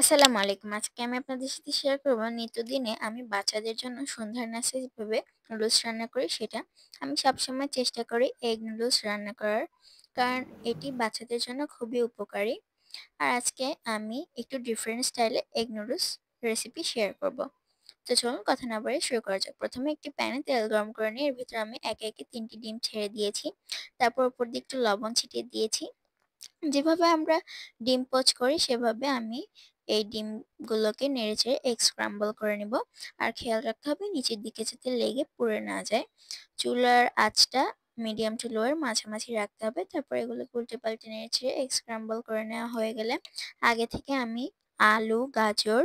আসসালামু আলাইকুম। আজকে আমি আপনাদের সাথে শেয়ার করব নিত্যদিনে আমি বাচ্চাদের জন্য সন্ধ্যার নাস্তায় যেভাবে নুডলস রান্না করি সেটা। আমি সবসময় চেষ্টা করি এগ নুডলস রান্না করার। কারণ এটি বাচ্চাদের জন্য খুবই উপকারী। আর আজকে আমি একটু ডিফারেন্ট স্টাইলে এগ নুডলস রেসিপি শেয়ার করব। তো চলুন কথা না বাড়িয়ে শুরু করা যাক। প্রথমে একটি প্যানে তেল গরম করে নিয়ে এর ভিতরে আমি একে একে ৩টি ডিম ছেড়ে দিয়েছি। তারপর উপর দিয়ে একটু লবণ ছিটিয়ে দিয়েছি। যেভাবে আমরা ডিম পোচ করি সেভাবে আমি এই ডিমগুলোকে নেড়েচেড়ে এগ স্ক্রাম্বল করে নিব। আর খেয়াল রাখতে হবে নিচের দিকে যাতে লেগে পুড়ে না যায়। চুলার আঁচটা মিডিয়াম টু লো এর মাঝামাঝি রাখতে হবে। তারপর এগুলোকে উল্টে পাল্টে নেড়েচেড়ে এগ স্ক্রাম্বল করে নেওয়া হয়ে গেলে আগে থেকে আমি আলু, গাজর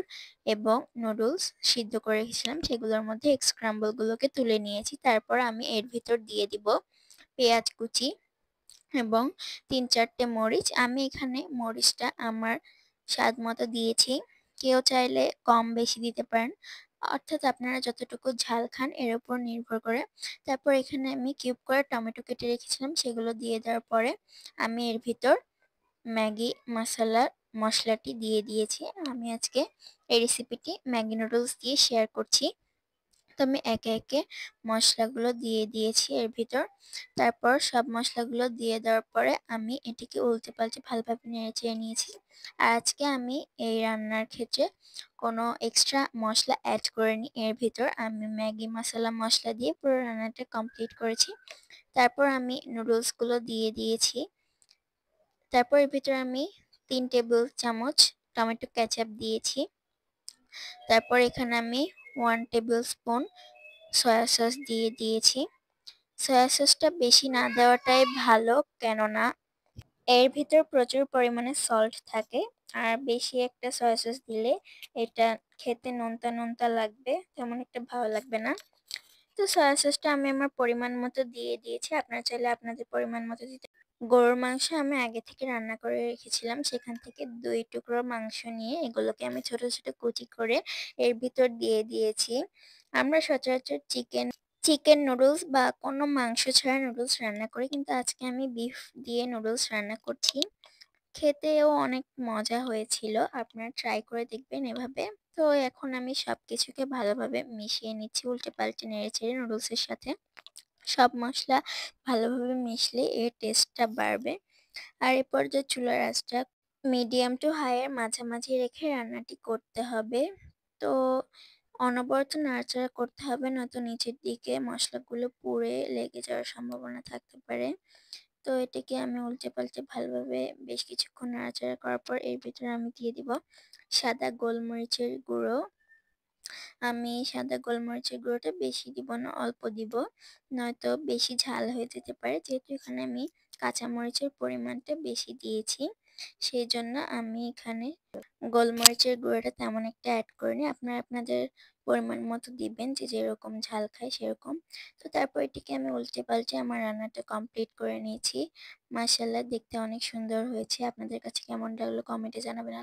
এবং নুডলস সিদ্ধ করে রেখেছিলাম সেগুলোর মধ্যে এগ স্ক্রাম্বল গুলোকে তুলে নিয়েছি। তারপর আমি এর ভিতর দিয়ে দিব পেঁয়াজ কুচি এবং ৩-৪ টে মরিচ। আমি এখানে মরিচটা আমার স্বাদ মতো দিয়েছি। কেউ চাইলে কম বেশি দিতে পারেন। অর্থাৎ আপনারা যতটুকু ঝাল খান এর উপর নির্ভর করে। তারপর এখানে আমি কিউব করে টমেটো কেটে রেখেছিলাম সেগুলো দিয়ে দেওয়ার পরে আমি এর ভিতর ম্যাগি মশলাটি দিয়ে দিয়েছি। আমি আজকে এই রেসিপিটি ম্যাগি নুডলস দিয়ে শেয়ার করছি। তো আমি একে একে মশলাগুলো দিয়ে দিয়েছি এর ভিতর। তারপর সব মশলাগুলো দিয়ে দেওয়ার পরে আমি এটিকে উল্টে পাল্টে ভালোভাবে নেড়েচেড়ে নিয়েছি। আর আজকে আমি এই রান্নার ক্ষেত্রে কোনো এক্সট্রা মশলা অ্যাড করিনি এর ভিতর। আমি ম্যাগি মশলা দিয়ে পুরো রান্নাটা কমপ্লিট করেছি। তারপর আমি নুডলসগুলো দিয়ে দিয়েছি। তারপর এর ভিতরে আমি ৩ টেবিল চামচ টমেটো কেচাপ দিয়েছি। তারপর এখানে আমি 1 টেবিল স্পুন সয়া সস দিয়ে দিয়েছি। সয়া সসটা বেশি না দেওয়াটাই ভালো, কেননা এর ভিতর প্রচুর পরিমাণে সল্ট থাকে। আর বেশি একটা সয়া সস দিলে এটা খেতে নোনতা নোনতা লাগবে, তেমন একটা ভালো লাগবে না। তো সয়া সসটা আমি আমার পরিমাণ মতো দিয়ে দিয়েছি। আপনারা চাইলে আপনাদের পরিমাণ মতো দিতে। গরুর মাংস আমি আগে থেকে রান্না করে রেখেছিলাম, সেখান থেকে ২ টুকরো মাংস নিয়ে এগুলোকে আমি ছোট ছোট কুচি করে এর ভিতর দিয়ে দিয়েছি। আমরা সচরাচর চিকেন নুডলস বা কোনো মাংস ছাড়া নুডলস রান্না করি, কিন্তু আজকে আমি বিফ দিয়ে নুডলস রান্না করছি। খেতেও অনেক মজা হয়েছিল। আপনারা ট্রাই করে দেখবেন এভাবে। তো এখন আমি সবকিছুকে ভালোভাবে মিশিয়ে নিচ্ছি উল্টে পাল্টে নেড়েচেড়ে নুডলসের সাথে। সব মসলা ভালোভাবে মিশলে এর টেস্টটা বাড়বে। আর এ পর্যায়ে চুলার আঁচটা মিডিয়াম টু হাই এর মাঝামাঝি রেখে রান্নাটি করতে হবে। তো অনবরত নাড়াচাড়া করতে হবে, নয়তো নিচের দিকে মশলাগুলো পুড়ে লেগে যাওয়ার সম্ভাবনা থাকতে পারে। তো এটাকে আমি উল্টে পাল্টে ভালোভাবে বেশ কিছুক্ষণ নাড়াচাড়া করার পর এর ভিতরে আমি দিয়ে দিব সাদা গোলমরিচের গুঁড়ো। আমি সাদা গোলমরিচের গুঁড়োটা বেশি দিব না, অল্প দিব, নয়তো বেশি ঝাল হয়ে যেতে পারে। যেহেতু এখানে আমি কাঁচামরিচের পরিমাণটা বেশি দিয়েছি, সেই জন্য আমি এখানে গোলমরিচের গুঁড়োটা তেমন একটা অ্যাড করিনি। আপনারা আপনাদের পরিমাণ মতো দিবেন, যে যেরকম ঝাল খায় সেরকম। তো তারপর এটিকে আমি উল্টে পাল্টে আমার রান্নাটা কমপ্লিট করে নিয়েছি। মাশাআল্লাহ, দেখতে অনেক সুন্দর হয়েছে। আপনাদের কাছে কেমন লাগলো কমেন্টে জানাবেন।